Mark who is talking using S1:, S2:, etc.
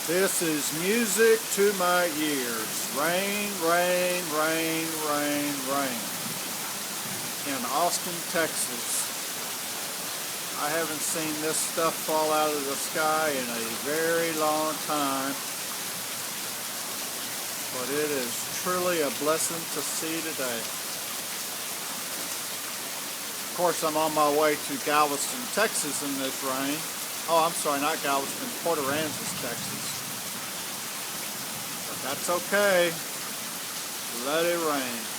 S1: This is music to my ears. Rain, rain, rain, rain, rain. In Austin, Texas. I haven't seen this stuff fall out of the sky in a very long time. But it is truly a blessing to see today. Of course, I'm on my way to Galveston, Texas in this rain. Oh, I'm sorry, not Galveston, Port Aransas, Texas. But that's okay. Let it rain.